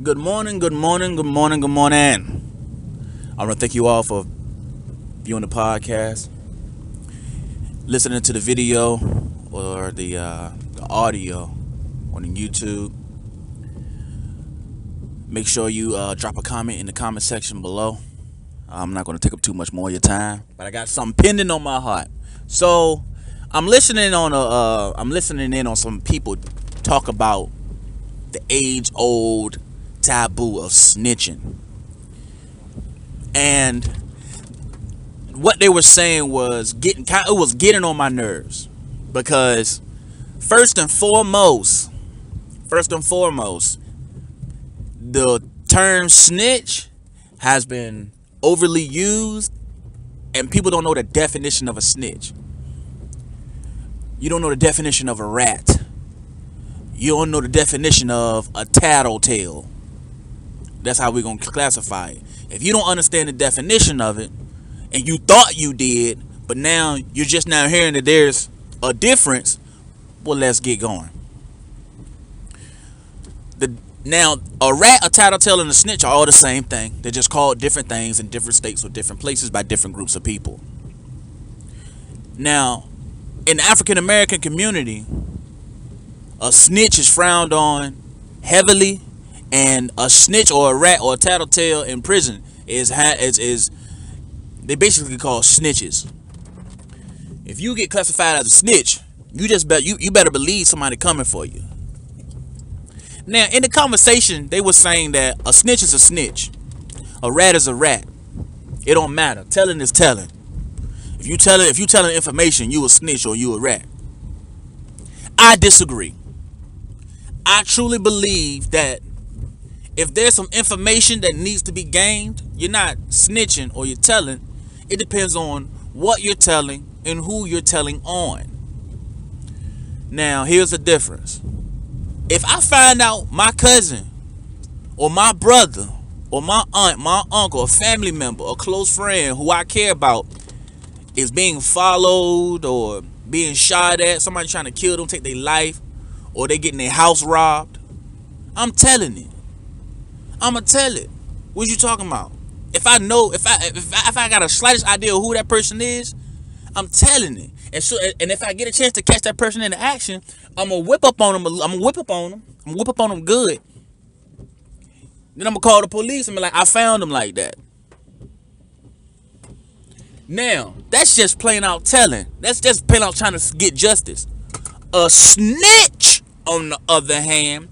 Good morning, good morning, good morning, good morning. I want to thank you all for viewing the podcast, listening to the video or the audio on the YouTube. Make sure you drop a comment in the comment section below. I'm not going to take up too much more of your time, but I got something pending on my heart. So I'm listening in on some people talk about the age-old taboo of snitching, and what they were saying was getting on my nerves, because first and foremost, the term snitch has been overly used, and people don't know the definition of a snitch. You don't know the definition of a rat. You don't know the definition of a tattletale. That's how we're going to classify it. If you don't understand the definition of it, and you thought you did, but now you're just now hearing that there's a difference, well, let's get going. Now, a rat, a tattletale, and a snitch are all the same thing. They're just called different things in different states or different places by different groups of people. Now, in the African American community, a snitch is frowned on heavily, and a snitch or a rat or a tattletale in prison is they basically call snitches. If you get classified as a snitch, you better believe somebody coming for you. Now, in the conversation, they were saying that a snitch is a snitch, a rat is a rat. It don't matter. Telling is telling. If you telling information, you a snitch or you a rat. I disagree. I truly believe that if there's some information that needs to be gained, you're not snitching or you're telling. It depends on what you're telling and who you're telling on. Now, here's the difference. If I find out my cousin or my brother or my aunt, my uncle, a family member, a close friend who I care about is being followed or being shot at, somebody trying to kill them, take their life, or they getting their house robbed, I'm telling it. I'ma tell it. What you talking about? If I know, if I got a slightest idea of who that person is, I'm telling it. And if I get a chance to catch that person in action, I'm gonna whip up on them. I'm gonna whip up on them good. Then I'm gonna call the police and be like, I found them like that. Now, that's just plain out telling. That's just plain out trying to get justice. A snitch, on the other hand,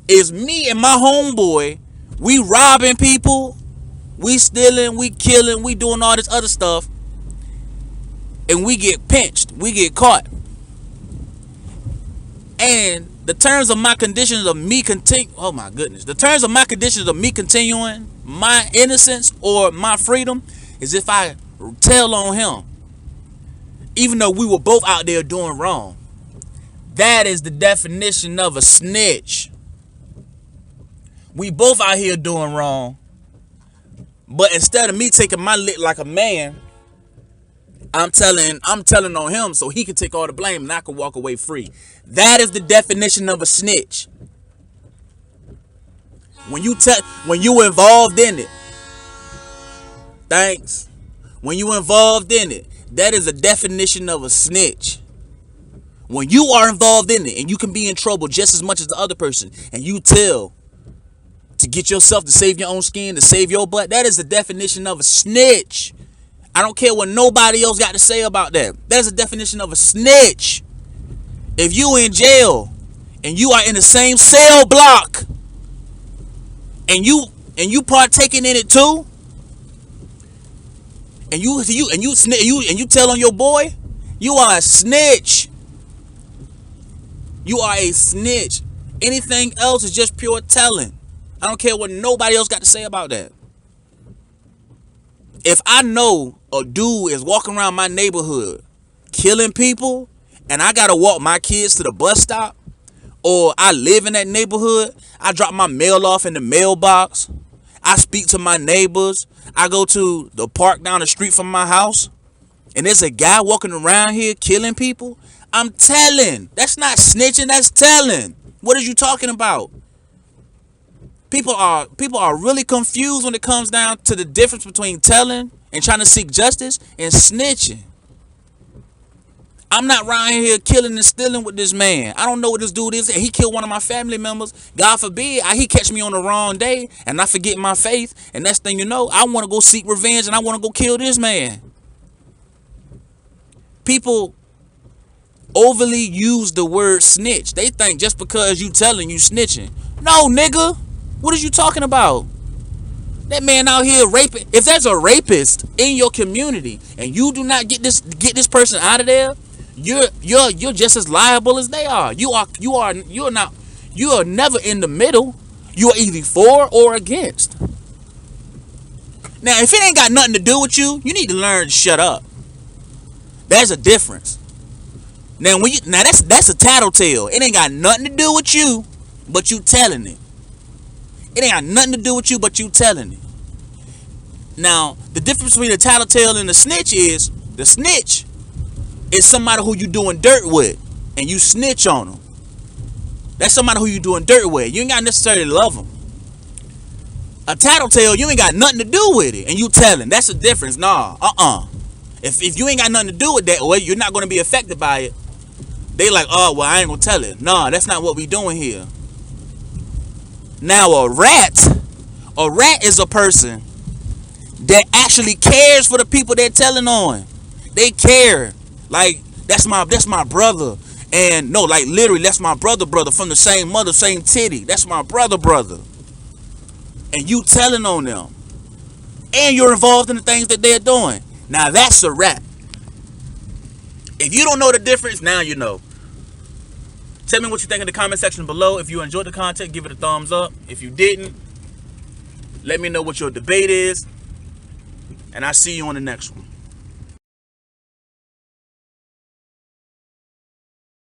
is me and my homeboy. We robbing people, we stealing, we killing, we doing all this other stuff, and we get pinched, we get caught. And the terms of my conditions of me the terms of my conditions of me continuing my innocence or my freedom is if I tell on him, even though we were both out there doing wrong. That is the definition of a snitch. We both out here doing wrong, but instead of me taking my lick like a man, I'm telling on him so he can take all the blame and I can walk away free. That is the definition of a snitch. When you involved in it. Thanks. When you involved in it, that is a definition of a snitch. When you are involved in it and you can be in trouble just as much as the other person, and you tell to get yourself, to save your own skin, to save your butt, that is the definition of a snitch. I don't care what nobody else got to say about that. That is the definition of a snitch. If you in jail and you are in the same cell block and you partaking in it too, and you tell on your boy, you are a snitch. You are a snitch. Anything else is just pure telling. I don't care what nobody else got to say about that. If I know a dude is walking around my neighborhood killing people, and I gotta walk my kids to the bus stop, or I live in that neighborhood, I drop my mail off in the mailbox, I speak to my neighbors, I go to the park down the street from my house, and there's a guy walking around here killing people, I'm telling. That's not snitching, that's telling. What are you talking about? People are really confused when it comes down to the difference between telling and trying to seek justice and snitching. I'm not around here killing and stealing with this man. I don't know what this dude is. He killed one of my family members. God forbid, he catch me on the wrong day and I forget my faith. And next thing you know, I want to go seek revenge and I want to go kill this man. People overly use the word snitch. They think just because you telling, you snitching. No, nigga. What are you talking about? That man out here raping. If there's a rapist in your community and you do not get this person out of there, you're just as liable as they are. You are never in the middle. You are either for or against. Now, if it ain't got nothing to do with you, you need to learn to shut up. There's a difference. Now that's a tattletale. It ain't got nothing to do with you, but you telling it. It ain't got nothing to do with you, but you telling it. Now, the difference between a tattletale and a snitch is the snitch is somebody who you doing dirt with, and you snitch on them. That's somebody who you doing dirt with. You ain't got necessarily love them. A tattletale, you ain't got nothing to do with it, and you telling. That's the difference. Nah, If you ain't got nothing to do with that, or you're not going to be affected by it, they like, oh, well, I ain't going to tell it. Nah, that's not what we doing here. Now, a rat is a person that actually cares for the people they're telling on. They care. Like, that's my brother. And no, like literally, that's my brother from the same mother, same titty. That's my brother. And you telling on them. And you're involved in the things that they're doing. Now that's a rat. If you don't know the difference, now you know. Tell me what you think in the comment section below. If you enjoyed the content, give it a thumbs up. If you didn't, let me know what your debate is. And I'll see you on the next one.